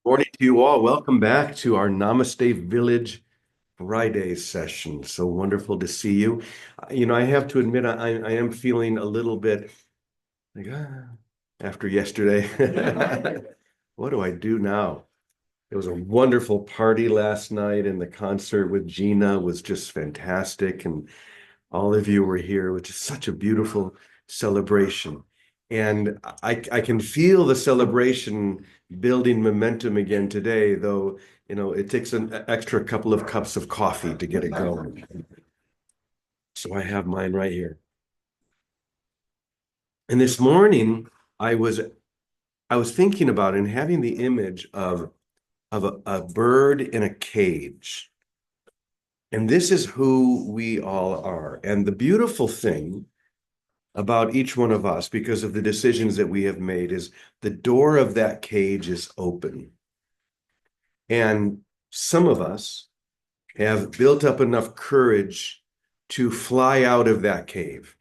Morning to you all. Welcome back to our Namaste Village Friday session. So wonderful to see you. I have to admit, I am feeling a little bit like, after yesterday. What do I do now? It was a wonderful party last night, and the concert with Gina was just fantastic. And all of you were here, which is such a beautiful celebration. And I can feel the celebration building momentum again today, though, it takes an extra couple of cups of coffee to get it going. So I have mine right here. And this morning, I was I was thinking about and having the image of a bird in a cage. And this is who we all are. And the beautiful thing about each one of us, because of the decisions that we have made, is the door of that cage is open. And some of us have built up enough courage to fly out of that cave.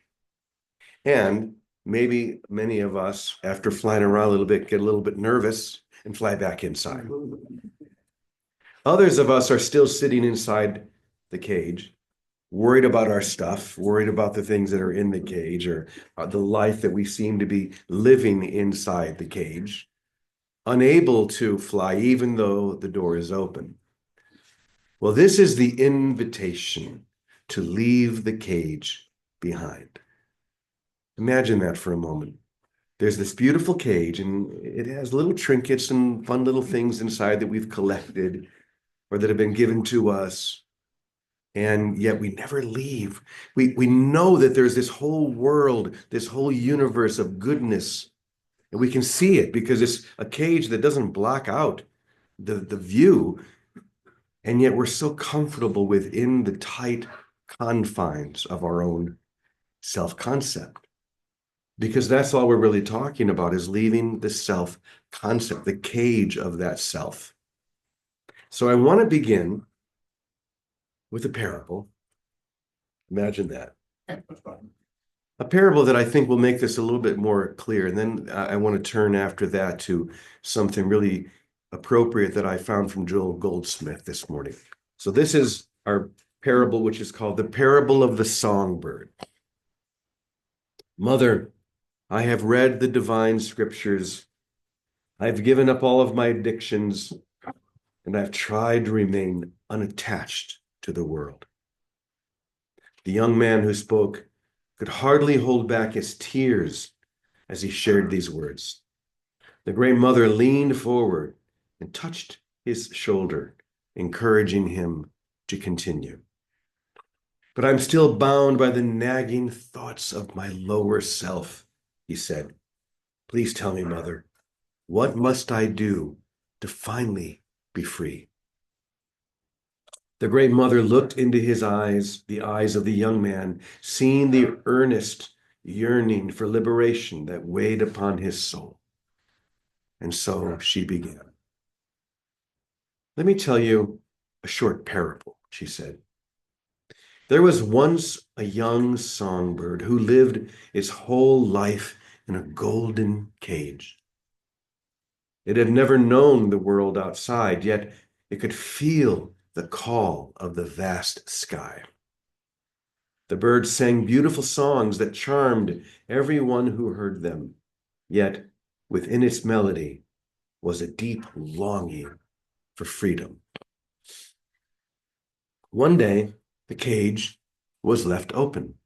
And maybe many of us, after flying around a little bit, get a little bit nervous and fly back inside. Others of us are still sitting inside the cage, worried about our stuff, worried about the things that are in the cage or the life that we seem to be living inside the cage, unable to fly even though the door is open. Well, this is the invitation to leave the cage behind. Imagine that for a moment. There's this beautiful cage, and it has little trinkets and fun little things inside that we've collected or that have been given to us. And yet we never leave. We know that there's this whole world, this whole universe of goodness, and we can see it because it's a cage that doesn't block out the view. And yet we're so comfortable within the tight confines of our own self-concept. Because that's all we're really talking about is leaving the self-concept, the cage of that self. So I want to begin with a parable. Imagine that. A parable that I think will make this a little bit more clear. And then I want to turn after that to something really appropriate that I found from Joel Goldsmith this morning. So this is our parable, which is called the parable of the Songbird. Mother, I have read the divine scriptures. I've given up all of my addictions, and I've tried to remain unattached to the world. The young man who spoke could hardly hold back his tears as he shared these words. The great mother leaned forward and touched his shoulder, encouraging him to continue. But I'm still bound by the nagging thoughts of my lower self, he said. Please tell me, mother, what must I do to finally be free? The great mother looked into his eyes, the eyes of the young man, seeing the earnest yearning for liberation that weighed upon his soul. And so she began. Let me tell you a short parable, she said. There was once a young songbird who lived its whole life in a golden cage. It had never known the world outside, yet it could feel the call of the vast sky. The bird sang beautiful songs that charmed everyone who heard them, yet within its melody was a deep longing for freedom. One day, the cage was left open.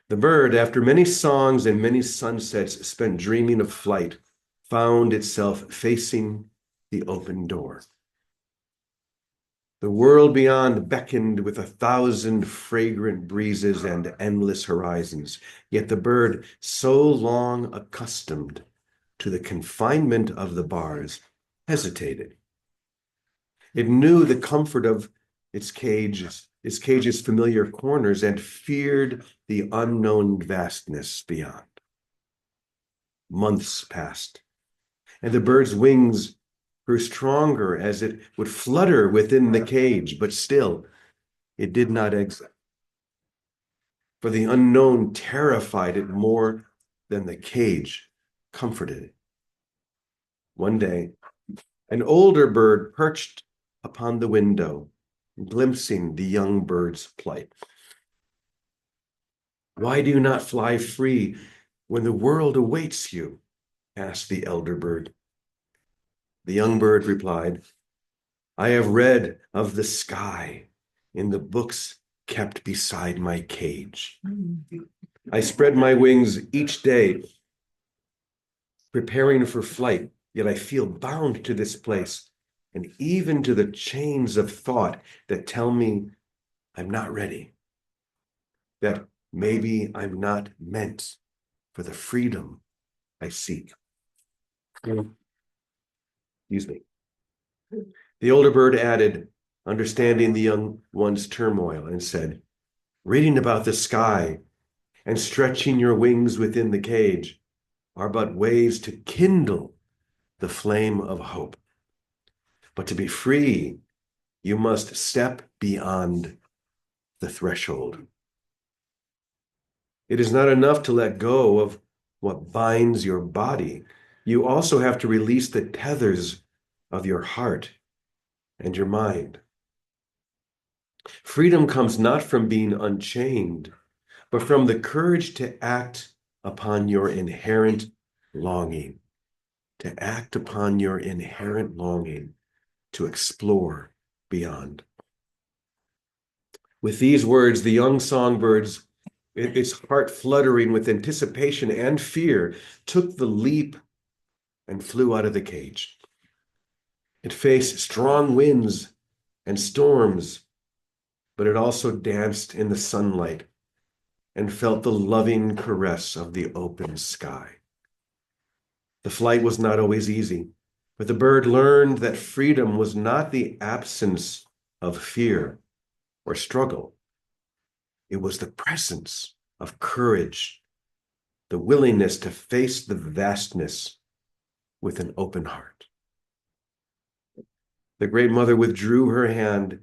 The bird, after many songs and many sunsets spent dreaming of flight, found itself facing the open door. The world beyond beckoned with 1,000 fragrant breezes and endless horizons, yet the bird, so long accustomed to the confinement of the bars, hesitated. It knew the comfort of its cage's familiar corners, and feared the unknown vastness beyond. Months passed, and the bird's wings grew stronger as it would flutter within the cage, but still it did not exit. For the unknown terrified it more than the cage comforted it. One day, An older bird perched upon the window, glimpsing the young bird's plight. Why do you not fly free when the world awaits you? Asked the elder bird. The young bird replied, I have read of the sky in the books kept beside my cage. I spread my wings each day, preparing for flight, yet I feel bound to this place and even to the chains of thought that tell me I'm not ready, that maybe I'm not meant for the freedom I seek. Excuse me. The older bird added, understanding the young one's turmoil, and said, reading about the sky and stretching your wings within the cage are but ways to kindle the flame of hope. But to be free, you must step beyond the threshold. It is not enough to let go of what binds your body. You also have to release the tethers of your heart and your mind. Freedom comes not from being unchained, but from the courage to act upon your inherent longing, to act upon your inherent longing to explore beyond. With these words, the young songbirds, its heart fluttering with anticipation and fear, took the leap and flew out of the cage. It faced strong winds and storms, but it also danced in the sunlight and felt the loving caress of the open sky. The flight was not always easy, but the bird learned that freedom was not the absence of fear or struggle. It was the presence of courage, the willingness to face the vastness with an open heart. The Great Mother withdrew her hand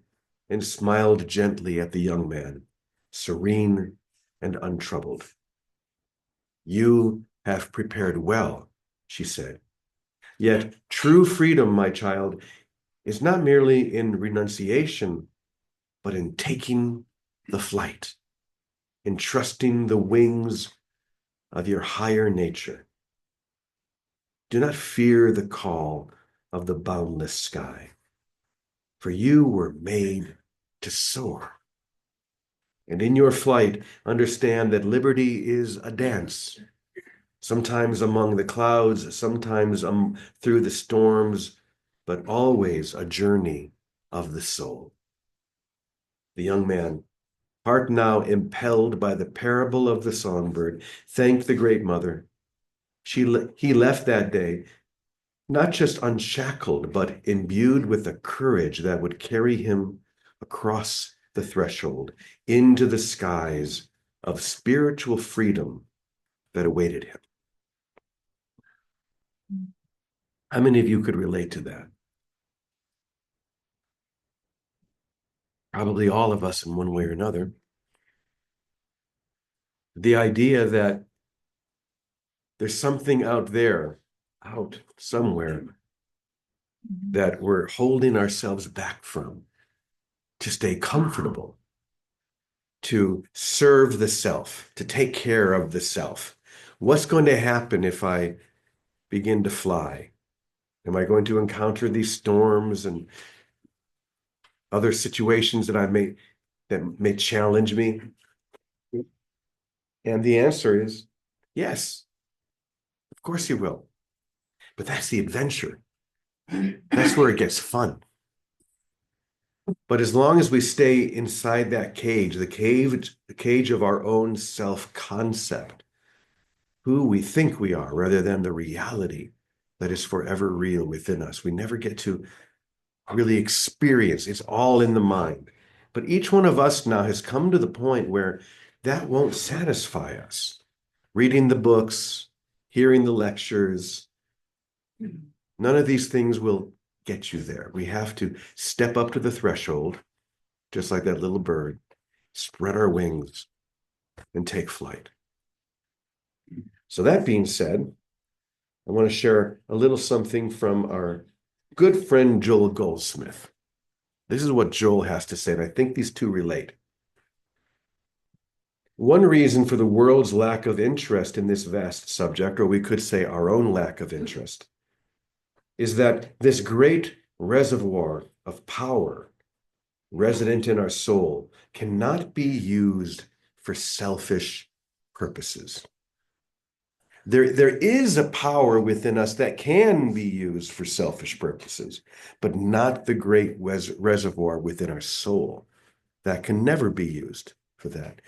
and smiled gently at the young man, serene and untroubled. You have prepared well, she said. Yet true freedom, my child, is not merely in renunciation, but in taking the flight, in trusting the wings of your higher nature. Do not fear the call of the boundless sky, for you were made to soar. And in your flight, understand that liberty is a dance, sometimes among the clouds, sometimes through the storms, but always a journey of the soul. The young man, heart now impelled by the parable of the songbird, thanked the Great Mother. He left that day not just unshackled, but imbued with a courage that would carry him across the threshold into the skies of spiritual freedom that awaited him. How many of you could relate to that? Probably all of us in one way or another. The idea that there's something out there, out somewhere, that we're holding ourselves back from, to stay comfortable, to serve the self, to take care of the self. What's going to happen if I begin to fly? Am I going to encounter these storms and other situations that may challenge me? And the answer is yes, of course you will. But that's the adventure. That's where it gets fun. But as long as we stay inside that cage, the cage of our own self-concept, who we think we are, rather than the reality that is forever real within us, we never get to really experience. It's all in the mind. But each one of us now has come to the point where that won't satisfy us. Reading the books, hearing the lectures, none of these things will get you there. We have to step up to the threshold, just like that little bird, spread our wings, and take flight. So that being said, I want to share a little something from our good friend Joel Goldsmith. This is what Joel has to say, and I think these two relate. One reason for the world's lack of interest in this vast subject, or we could say our own lack of interest, is that this great reservoir of power resident in our soul cannot be used for selfish purposes. There is a power within us that can be used for selfish purposes, but not the great reservoir within our soul that can never be used for that.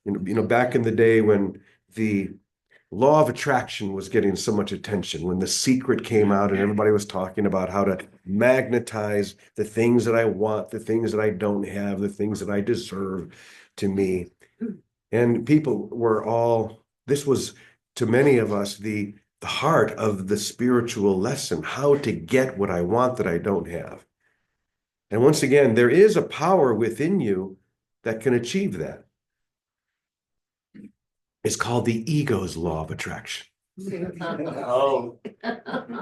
Back in the day when the law of attraction was getting so much attention, when The Secret came out and everybody was talking about how to magnetize the things that I want, the things that I don't have, the things that I deserve to me. And people were this was to many of us the heart of the spiritual lesson, how to get what I want that I don't have. And once again, there is a power within you that can achieve that. It's called the ego's law of attraction. Oh.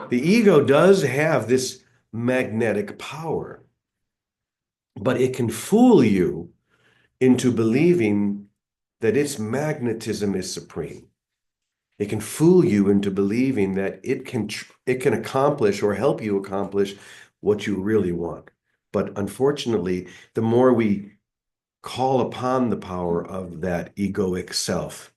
The ego does have this magnetic power, but it can fool you into believing that its magnetism is supreme. It can fool you into believing that it can accomplish or help you accomplish what you really want. But unfortunately, the more we call upon the power of that egoic self,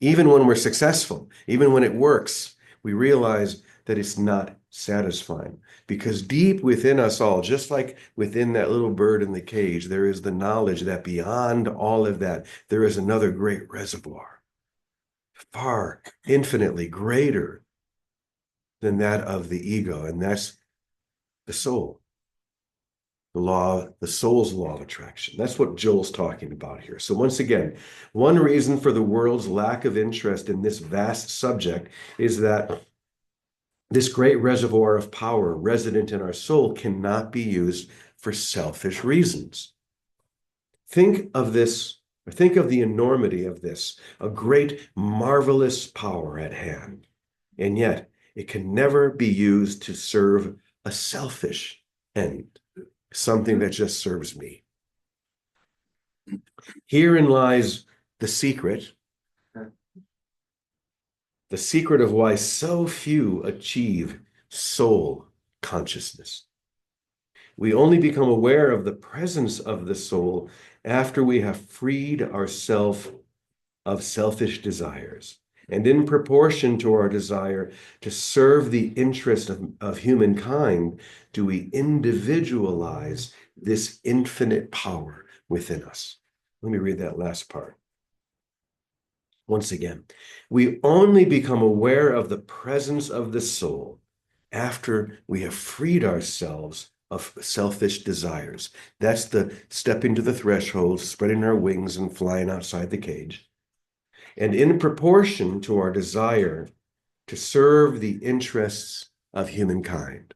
even when we're successful, even when it works, we realize that it's not satisfying. Because deep within us all, just like within that little bird in the cage, there is the knowledge that beyond all of that, there is another great reservoir, far infinitely greater than that of the ego, and that's the soul. The soul's law of attraction. That's what Joel's talking about here. So once again, one reason for the world's lack of interest in this vast subject is that this great reservoir of power resident in our soul cannot be used for selfish reasons. Think of this, or think of the enormity of this, a great, marvelous power at hand. And yet, it can never be used to serve a selfish end, something that just serves me. Herein lies the secret of why so few achieve soul consciousness. We only become aware of the presence of the soul after we have freed ourselves of selfish desires. And in proportion to our desire to serve the interest of humankind, do we individualize this infinite power within us. Let me read that last part. Once again, we only become aware of the presence of the soul after we have freed ourselves of selfish desires. That's the stepping to the threshold, spreading our wings and flying outside the cage. And in proportion to our desire to serve the interests of humankind,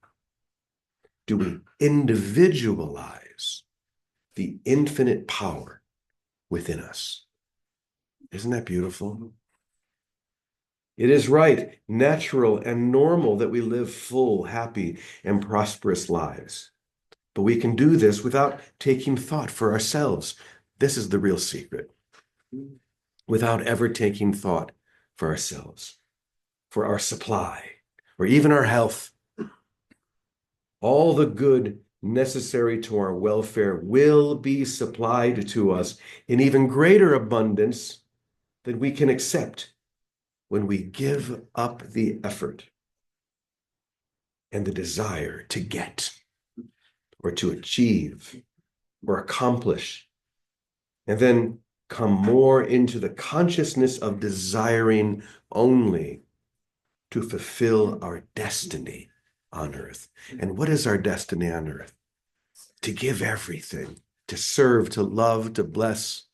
do we individualize the infinite power within us. Isn't that beautiful? It is right, natural, and normal that we live full, happy, and prosperous lives. But we can do this without taking thought for ourselves. This is the real secret. Without ever taking thought for ourselves, for our supply, or even our health. All the good necessary to our welfare will be supplied to us in even greater abundance than we can accept when we give up the effort and the desire to get or to achieve or accomplish, and then come more into the consciousness of desiring only to fulfill our destiny on earth. And what is our destiny on earth? To give everything, to serve, to love, to bless.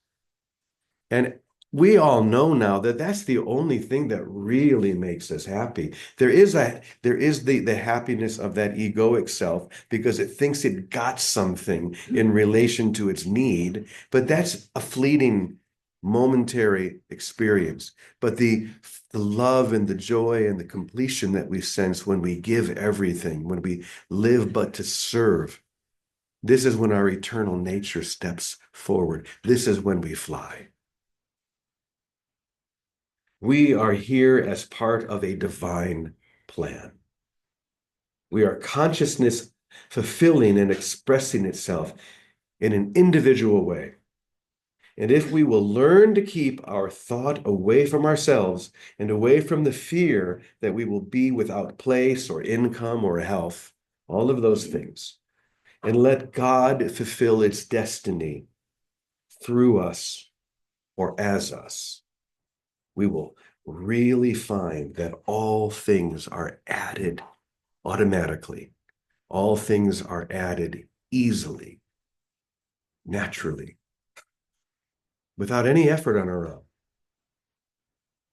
And we all know now that that's the only thing that really makes us happy. There is the happiness of that egoic self because it thinks it got something in relation to its need, but that's a fleeting momentary experience, but the love and the joy and the completion that we sense when we give everything, when we live but to serve, this is when our eternal nature steps forward. This is when we fly. We are here as part of a divine plan. We are consciousness fulfilling and expressing itself in an individual way. And if we will learn to keep our thought away from ourselves and away from the fear that we will be without place or income or health, all of those things, and let God fulfill its destiny through us or as us, we will really find that all things are added automatically. All things are added easily, naturally, without any effort on our own.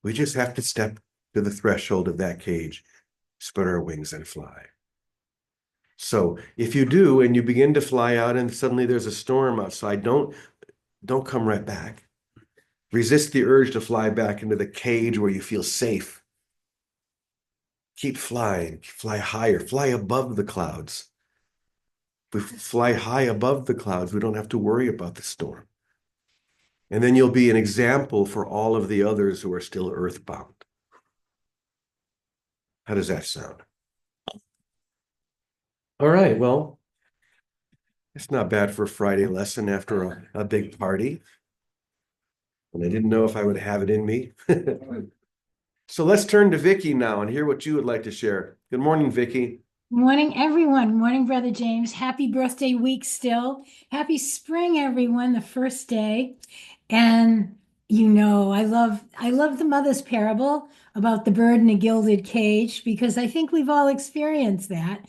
We just have to step to the threshold of that cage, spread our wings and fly. So if you do and you begin to fly out and suddenly there's a storm outside, don't come right back. Resist the urge to fly back into the cage where you feel safe. Keep flying, fly higher, fly above the clouds. If we fly high above the clouds, we don't have to worry about the storm. And then you'll be an example for all of the others who are still earthbound. How does that sound? All right, well, it's not bad for a Friday lesson after a big party. And I didn't know if I would have it in me. So let's turn to Vicky now and hear what you would like to share. Good morning, Vicky. Morning, everyone. Morning, Brother James. Happy birthday week still. Happy spring, everyone, the first day. And I love the mother's parable about the bird in a gilded cage because I think we've all experienced that.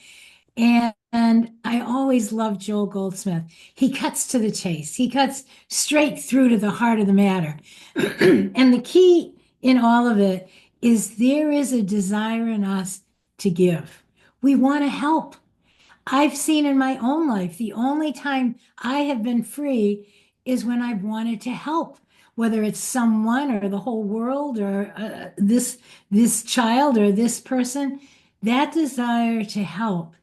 And I always love Joel Goldsmith. He cuts to the chase. He cuts straight through to the heart of the matter. And the key in all of it is there is a desire in us to give. We want to help. I've seen in my own life, the only time I have been free is when I've wanted to help, whether it's someone or the whole world or this child or this person. That desire to help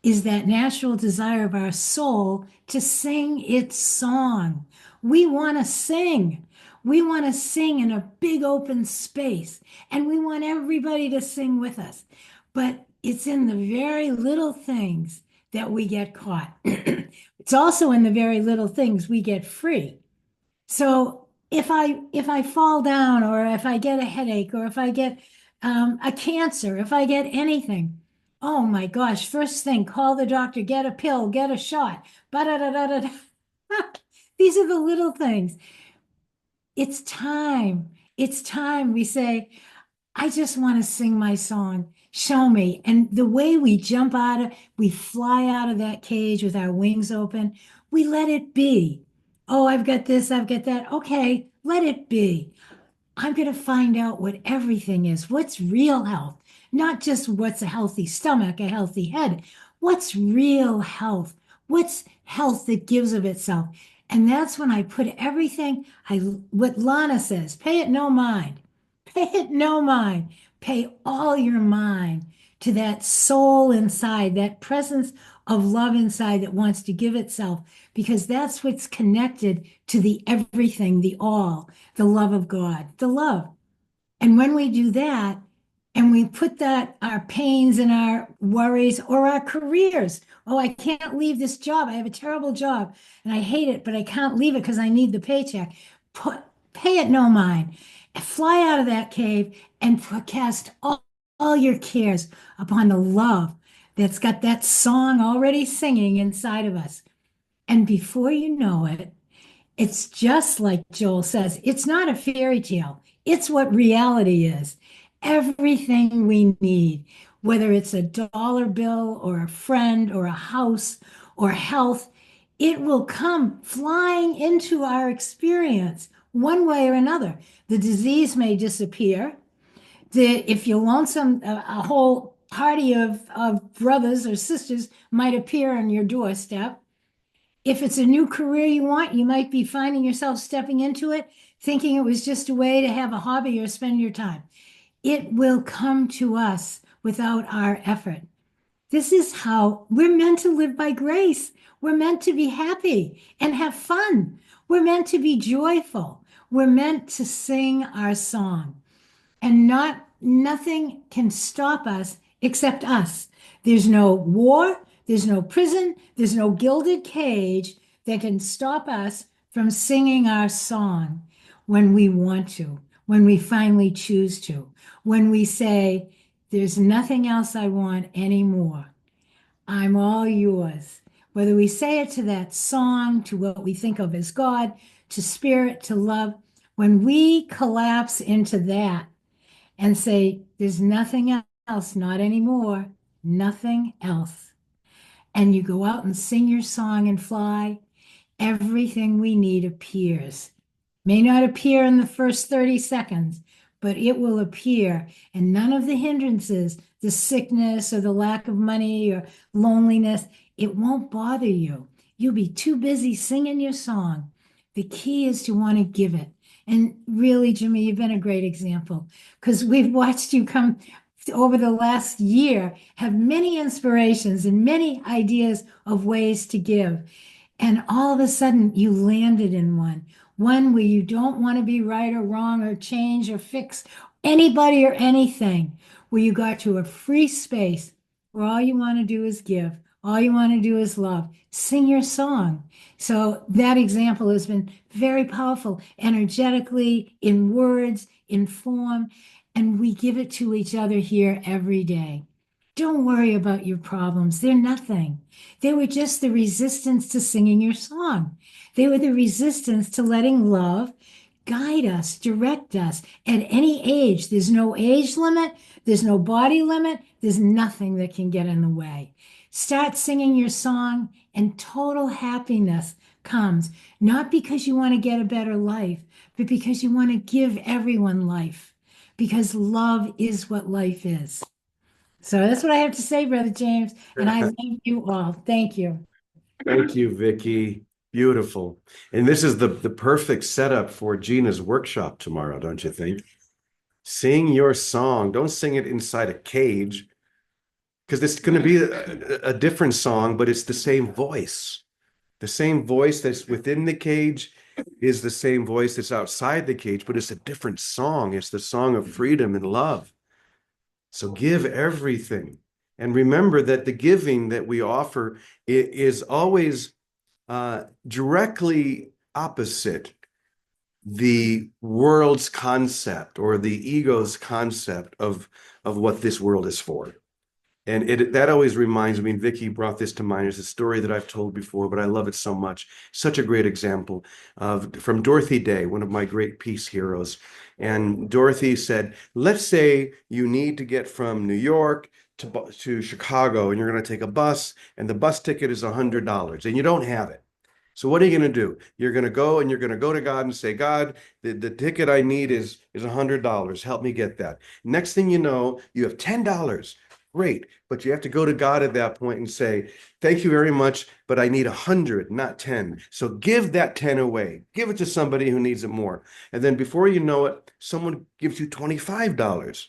is that natural desire of our soul to sing its song. We want to sing. We want to sing in a big open space, and we want everybody to sing with us. But it's in the very little things that we get caught. It's also in the very little things we get free. So if I fall down, or if I get a headache, or if I get a cancer, if I get anything, oh my gosh, first thing, call the doctor, get a pill, get a shot. Ba-da-da-da-da-da. These are the little things. It's time. It's time. We say, I just want to sing my song. Show me. And the way we fly out of that cage with our wings open, we let it be. Oh, I've got this, I've got that. Okay, let it be. I'm going to find out what everything is. What's real health? Not just what's a healthy stomach, a healthy head. What's real health? What's health that gives of itself? And that's when I put everything, what Lana says, pay it no mind. Pay it no mind. Pay all your mind to that soul inside, that presence of love inside that wants to give itself, because that's what's connected to the everything, the all, the love of God, the love. And when we do that, and we put that, our pains and our worries or our careers, oh, I can't leave this job. I have a terrible job and I hate it, but I can't leave it because I need the paycheck. Pay it no mind. Fly out of that cave and cast all your cares upon the love that's got that song already singing inside of us. And before you know it, it's just like Joel says, it's not a fairy tale. It's what reality is. Everything we need, whether it's a dollar bill or a friend or a house or health, it will come flying into our experience one way or another. The disease may disappear. If you're lonesome, a whole party of brothers or sisters might appear on your doorstep. If it's a new career you want, you might be finding yourself stepping into it, thinking it was just a way to have a hobby or spend your time. It will come to us without our effort. This is how we're meant to live by grace. We're meant to be happy and have fun. We're meant to be joyful. We're meant to sing our song. And nothing can stop us except us. There's no war, there's no prison, there's no gilded cage that can stop us from singing our song when we want to, when we finally choose to, when we say, there's nothing else I want anymore. I'm all yours. Whether we say it to that song, to what we think of as God, to spirit, to love, when we collapse into that and say, there's nothing else, not anymore, nothing else. And you go out and sing your song and fly, everything we need appears. May not appear in the first 30 seconds, but it will appear. And none of the hindrances, the sickness or the lack of money or loneliness, it won't bother you. You'll be too busy singing your song. The key is to want to give it. And really, Jimmy, you've been a great example because we've watched you come over the last year, have many inspirations and many ideas of ways to give. And all of a sudden, you landed in one where you don't want to be right or wrong or change or fix anybody or anything, where you got to a free space where all you want to do is give, all you want to do is love, sing your song. So that example has been very powerful, energetically, in words, in form, and we give it to each other here every day. Don't worry about your problems. They're nothing. They were just the resistance to singing your song. They were the resistance to letting love guide us, direct us at any age. There's no age limit. There's no body limit. There's nothing that can get in the way. Start singing your song and total happiness comes, not because you want to get a better life, but because you want to give everyone life, because love is what life is. So that's what I have to say, Brother James. And I love you all. Thank you. Thank you, Vicky. Beautiful. And this is the perfect setup for Gina's workshop tomorrow, don't you think? Sing your song. Don't sing it inside a cage because it's going to be a different song, but it's the same voice. The same voice that's within the cage is the same voice that's outside the cage, but it's a different song. It's the song of freedom and love. So give everything. And remember that the giving that we offer is always directly opposite the world's concept or the ego's concept of what this world is for. And that always reminds me, and Vicky brought this to mind, it's a story that I've told before, but I love it so much. Such a great example from Dorothy Day, one of my great peace heroes. And Dorothy said, let's say you need to get from New York to Chicago, and you're going to take a bus, and the bus ticket is $100, and you don't have it. So what are you going to do? You're going to go to God and say, God, the ticket I need is $100. Help me get that. Next thing you know, you have $10. Great. But you have to go to God at that point and say, thank you very much, but I need 100, not 10. So give that 10 away. Give it to somebody who needs it more. And then before you know it, someone gives you $25.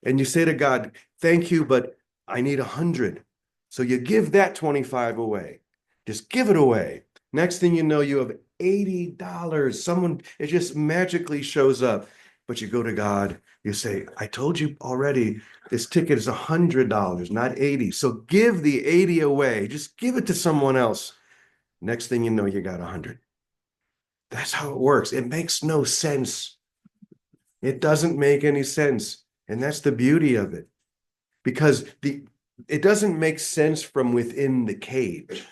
And you say to God, thank you, but I need 100. So you give that 25 away. Just give it away. Next thing you know, you have $80. It just magically shows up. But you go to God, you say, I told you already, this ticket is $100, not 80. So give the 80 away. Just give it to someone else. Next thing you know, you got 100. That's how it works. It makes no sense. It doesn't make any sense. And that's the beauty of it. Because it doesn't make sense from within the cage.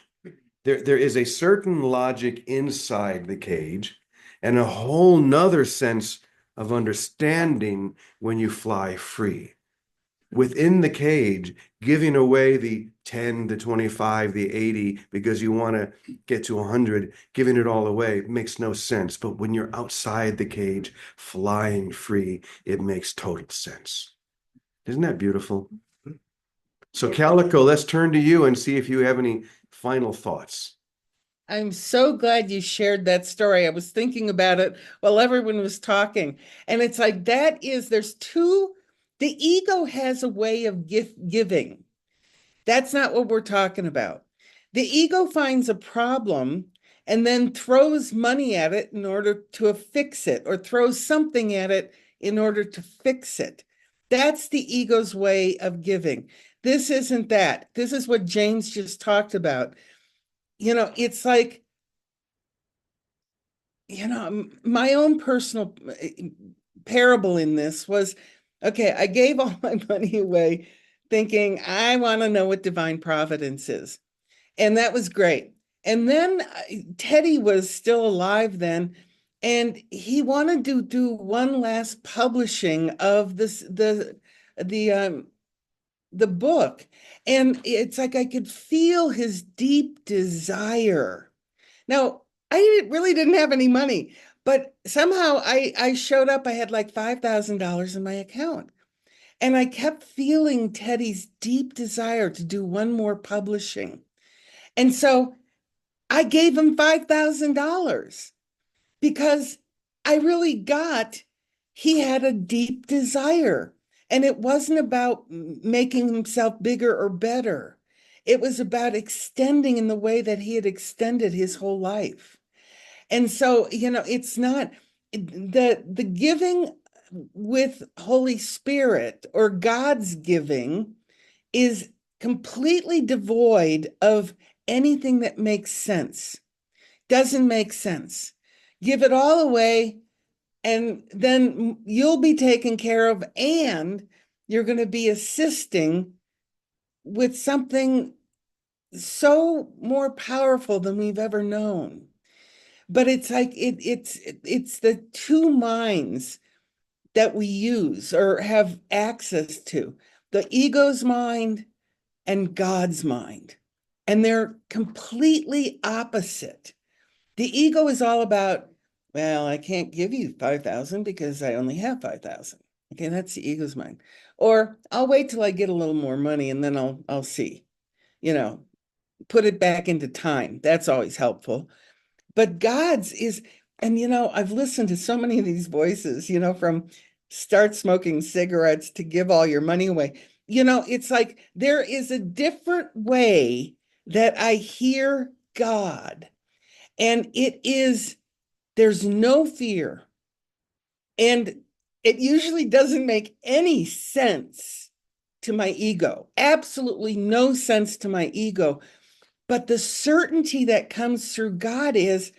There is a certain logic inside the cage and a whole nother sense of understanding when you fly free. Within the cage, giving away the 10, the 25, the 80, because you want to get to 100, giving it all away makes no sense. But when you're outside the cage, flying free, it makes total sense. Isn't that beautiful? So Calico, let's turn to you and see if you have any final thoughts. I'm so glad you shared that story. I was thinking about it while everyone was talking. And it's like the ego has a way of giving. That's not what we're talking about. The ego finds a problem and then throws money at it in order to fix it, or throws something at it in order to fix it. That's the ego's way of giving. This isn't that. This is what James just talked about. It's like, my own personal parable in this was, okay, I gave all my money away thinking I want to know what divine providence is. And that was great. And then Teddy was still alive then, and he wanted to do one last publishing of the the book. And it's like I could feel his deep desire. Now, really didn't have any money, but somehow I showed up. I had like $5,000 in my account. And I kept feeling Teddy's deep desire to do one more publishing. And so I gave him $5,000 because I really got he had a deep desire. And it wasn't about making himself bigger or better. It was about extending in the way that he had extended his whole life. And so, it's not the giving with Holy Spirit or God's giving is completely devoid of anything that makes sense. Doesn't make sense. Give it all away, and then you'll be taken care of, and you're going to be assisting with something so more powerful than we've ever known. But it's like it's the two minds that we use or have access to, the ego's mind and God's mind. And they're completely opposite. The ego is all about, well, I can't give you 5,000 because I only have 5,000. Okay, that's the ego's mind. Or I'll wait till I get a little more money and then I'll see. You know, put it back into time. That's always helpful. But God's is, and I've listened to so many of these voices, from start smoking cigarettes to give all your money away. It's like there is a different way that I hear God, and there's no fear. And it usually doesn't make any sense to my ego, absolutely no sense to my ego. But the certainty that comes through God is,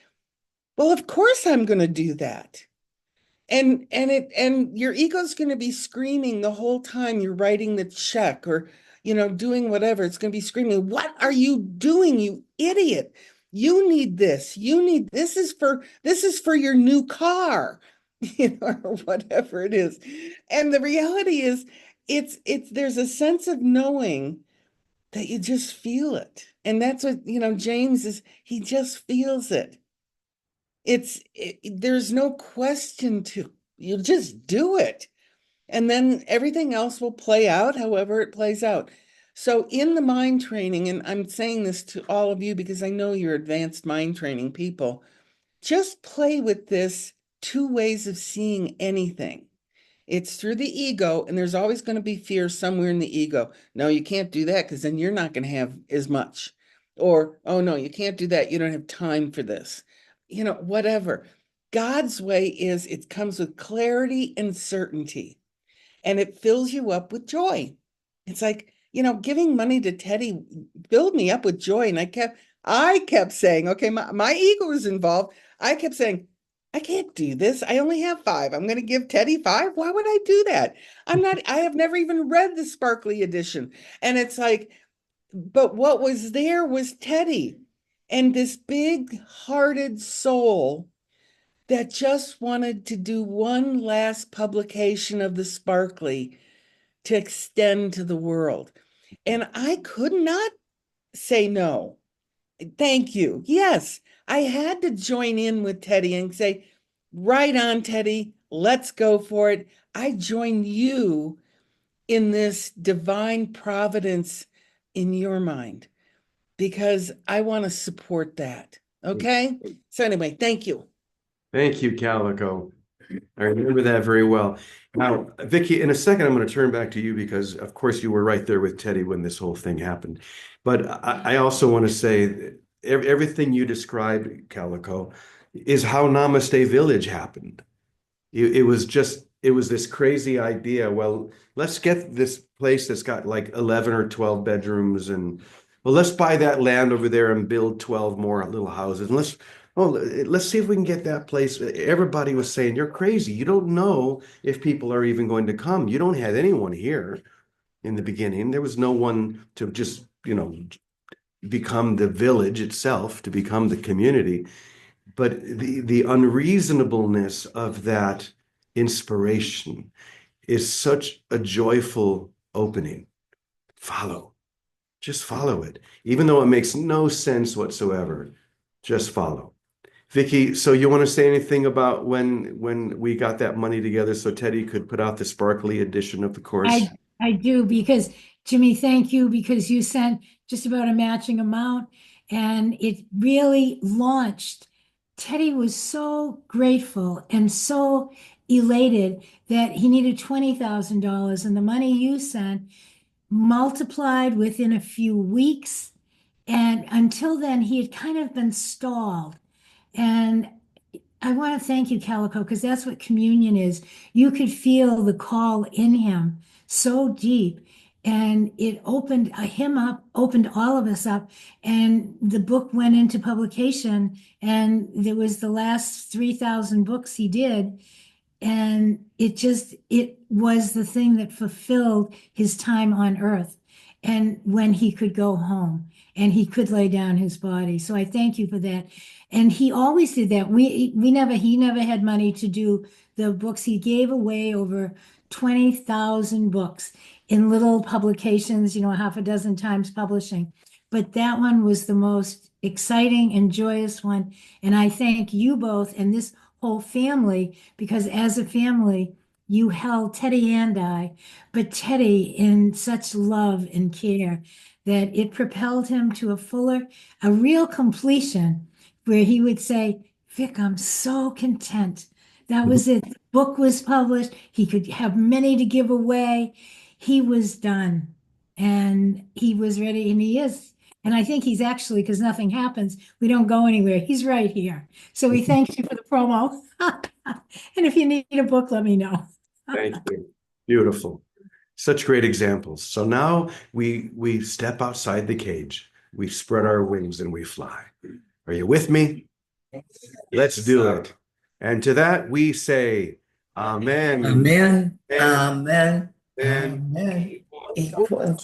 well, of course I'm going to do that. And your ego's going to be screaming the whole time you're writing the check or doing whatever. It's going to be screaming, "What are you doing, you idiot? You need this. This is for your new car." Or whatever it is. And the reality is it's there's a sense of knowing that you just feel it. And that's what, James is, he just feels it. There's no question to, you just do it. And then everything else will play out however it plays out. So in the mind training, and I'm saying this to all of you because I know you're advanced mind training people, just play with this two ways of seeing anything. It's through the ego, and there's always going to be fear somewhere in the ego. No, you can't do that because then you're not going to have as much. Or, oh no, you can't do that. You don't have time for this. Whatever. God's way is it comes with clarity and certainty, and it fills you up with joy. It's like, giving money to Teddy filled me up with joy. And I kept saying, okay, my ego is involved. I kept saying, I can't do this. I only have 5. I'm going to give Teddy 5. Why would I do that? I have never even read the sparkly edition. And it's like, but what was there was Teddy and this big hearted soul that just wanted to do one last publication of the sparkly to extend to the world. And I could not say no. Thank you. Yes, I had to join in with Teddy and say, right on, Teddy, let's go for it. I join you in this divine providence in your mind because I want to support that. Okay. So anyway, thank you. Thank you, Calico. I remember that very well. Now, Vicky, in a second, I'm going to turn back to you because, of course, you were right there with Teddy when this whole thing happened. But I also want to say that everything you described, Calico, is how Namaste Village happened. It was just, it was this crazy idea. Well, let's get this place that's got like 11 or 12 bedrooms, and well, let's buy that land over there and build 12 more little houses. And let's see if we can get that place. Everybody was saying, you're crazy. You don't know if people are even going to come. You don't have anyone here in the beginning. There was no one to just, become the village itself, to become the community. But the unreasonableness of that inspiration is such a joyful opening. Just follow it, even though it makes no sense whatsoever. Just follow. Vicky, so you want to say anything about when we got that money together so Teddy could put out the sparkly edition of the course? I do, because Jimmy, thank you, because you sent just about a matching amount and it really launched. Teddy was so grateful and so elated that he needed $20,000, and the money you sent multiplied within a few weeks. And until then, he had kind of been stalled. And I want to thank you, Calico, because that's what communion is. You could feel the call in him so deep, and it opened him up, opened all of us up. And the book went into publication, and there was the last 3,000 books he did. And it was the thing that fulfilled his time on earth, and when he could go home and he could lay down his body. So I thank you for that. And he always did that. He never had money to do the books. He gave away over 20,000 books in little publications, half a dozen times publishing. But that one was the most exciting and joyous one. And I thank you both and this whole family, because as a family, you held Teddy and I, but Teddy in such love and care that it propelled him to a real completion, where he would say, Vic, I'm so content. That was it. The book was published. He could have many to give away. He was done, and he was ready, and he is. And I think he's actually, because nothing happens, we don't go anywhere. He's right here. So we thank you for the promo. And if you need a book, let me know. Thank you. Beautiful. Such great examples. So now we step outside the cage. We spread our wings and we fly. Are you with me? Let's do it. And to that we say, Amen. Amen. Amen. Amen. Amen. Equal.